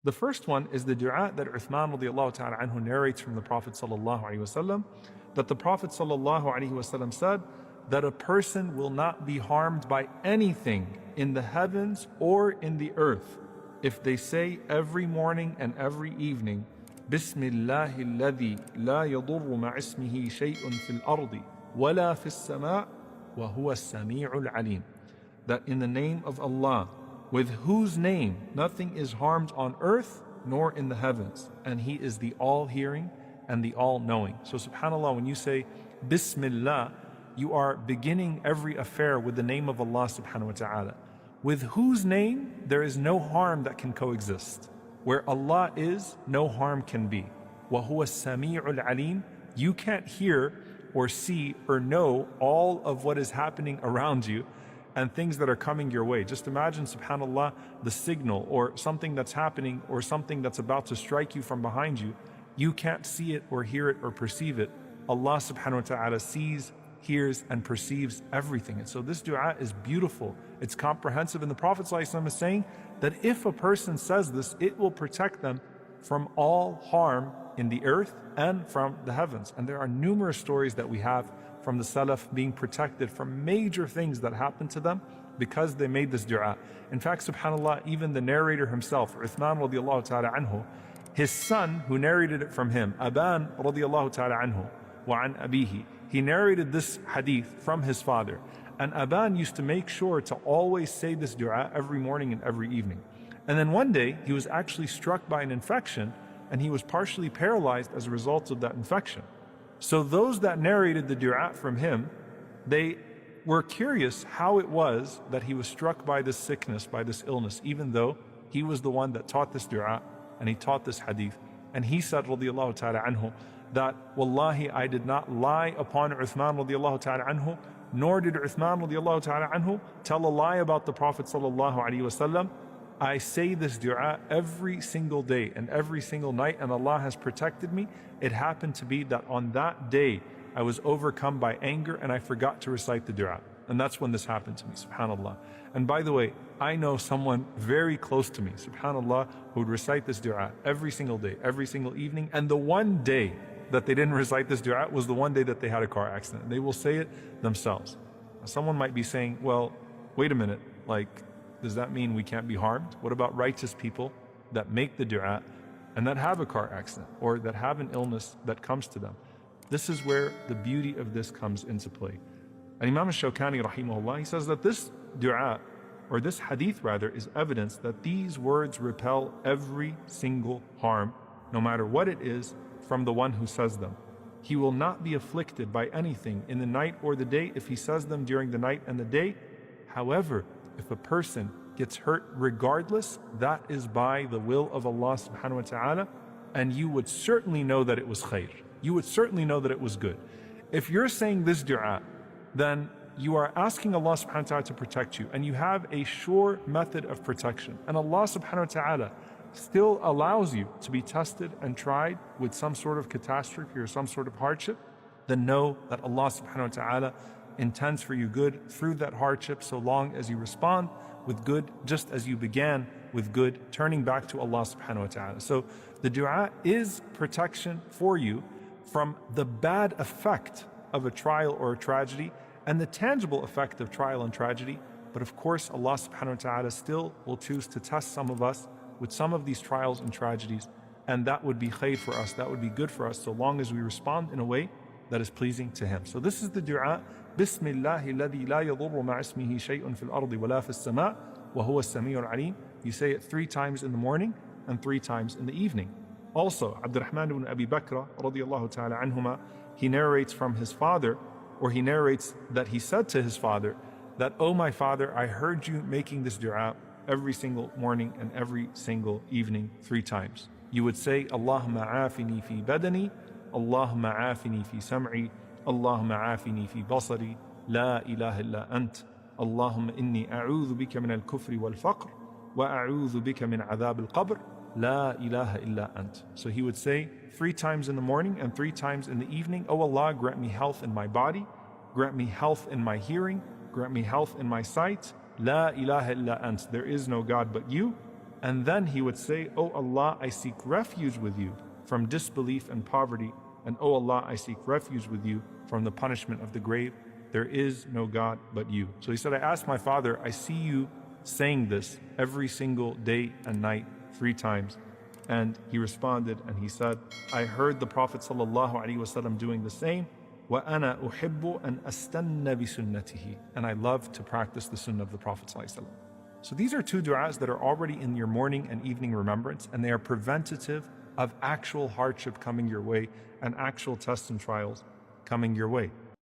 The first one is the dua that Uthman radiallahu ta'ala anhu narrates from the Prophet sallallahu alaihi wasallam, that the Prophet sallallahu alaihi wasallam said that a person will not be harmed by anything in the heavens or in the earth if they say every morning and every evening, Bismillahi alladhi la yadurru ma'ismihi shay'un fil ardi wala fis sama' wa huwa as-sami'ul alim. That in the name of Allah, with whose name nothing is harmed on earth nor in the heavens, and He is the all-hearing and the all-knowing. So subhanAllah, when you say Bismillah, you are beginning every affair with the name of Allah subhanahu wa ta'ala, with whose name there is no harm that can coexist. Where Allah is, no harm can be. وَهُوَ السَّمِيعُ الْعَلِيمُ. You can't hear or see or know all of what is happening around you and things that are coming your way. Just imagine, subhanAllah, the signal or something that's happening or something that's about to strike you from behind you. You can't see it or hear it or perceive it. Allah subhanahu wa ta'ala sees, hears, and perceives everything. And so this dua is beautiful. It's comprehensive. And the Prophet ﷺ is saying that if a person says this, it will protect them from all harm in the earth and from the heavens. And there are numerous stories that we have from the Salaf being protected from major things that happened to them because they made this dua. In fact, subhanAllah, even the narrator himself, Uthman radiallahu ta'ala anhu, his son who narrated it from him, Aban radiallahu ta'ala anhu, wa an abihi, he narrated this hadith from his father. And Aban used to make sure to always say this dua every morning and every evening. And then one day, he was actually struck by an infection and he was partially paralyzed as a result of that infection. So those that narrated the dua from him, they were curious how it was that he was struck by this sickness, by this illness, even though he was the one that taught this dua and he taught this hadith. And he said, radiyallahu ta'ala anhu, that Wallahi, I did not lie upon Uthman radiyallahu ta'ala anhu, nor did Uthman radiallahu ta'ala anhu tell a lie about the Prophet sallallahu alaihi wasallam. I say this dua every single day and every single night, and Allah has protected me. It happened to be that on that day I was overcome by anger and I forgot to recite the dua. And that's when this happened to me, subhanAllah. And by the way, I know someone very close to me, subhanAllah, who would recite this dua every single day, every single evening. And the one day that they didn't recite this dua was the one day that they had a car accident. They will say it themselves. Someone might be saying, well, wait a minute, like, does that mean we can't be harmed? What about righteous people that make the dua and that have a car accident or that have an illness that comes to them? This is where the beauty of this comes into play. And Imam al-Shawkani rahimahullah, he says that this dua, or this hadith rather, is evidence that these words repel every single harm, no matter what it is, from the one who says them. He will not be afflicted by anything in the night or the day if he says them during the night and the day. However, if a person gets hurt regardless, that is by the will of Allah subhanahu wa ta'ala, and you would certainly know that it was khair. You would certainly know that it was good. If you're saying this dua, then you are asking Allah subhanahu wa ta'ala to protect you, and you have a sure method of protection. And Allah subhanahu wa ta'ala still allows you to be tested and tried with some sort of catastrophe or some sort of hardship, then know that Allah subhanahu wa ta'ala intends for you good through that hardship, so long as you respond with good, just as you began with good, turning back to Allah subhanahu wa ta'ala. So the dua is protection for you from the bad effect of a trial or a tragedy and the tangible effect of trial and tragedy. But of course, Allah subhanahu wa ta'ala still will choose to test some of us with some of these trials and tragedies, and that would be khair for us, that would be good for us, so long as we respond in a way that is pleasing to Him. So this is the dua, Bismillahi alladhi la yadurru ma'ismihi shay'un fil ardi wa la fis sama' wa huwa as-sami'ul alim. You say it 3 times in the morning and 3 times in the evening. Also, Abdurrahman ibn Abi Bakr radiyallahu ta'ala anhuma, he narrates from his father, or he narrates that he said to his father, that, "Oh my father, I heard you making this dua every single morning and every single evening 3 times. You would say, Allahumma afini fi badani, Allahumma afini fi sam'i, Allahumma afini fi basari, la ilaha illa ant, Allahumma inni a'udhu bika min al-kufri wal-faqr, wa a'udhu bika min adhab al-qabr, la ilaha illa ant." So he would say 3 times in the morning and 3 times in the evening, "Oh Allah, grant me health in my body, grant me health in my hearing, grant me health in my sight, la ilaha illa ant, there is no God but you, And then he would say, "O Allah, I seek refuge with you from disbelief and poverty. And O Allah, I seek refuge with you from the punishment of the grave. There is no God but you." So he said, I asked my father, I see you saying this every single day and night 3 times. And he responded and he said, I heard the Prophet ﷺ doing the same. وَأَنَا أُحِبُّ أَنْ أَسْتَنَّ بِسُنَّتِهِ. And I love to practice the sunnah of the Prophet ﷺ. So these are 2 du'as that are already in your morning and evening remembrance, and they are preventative of actual hardship coming your way and actual tests and trials coming your way.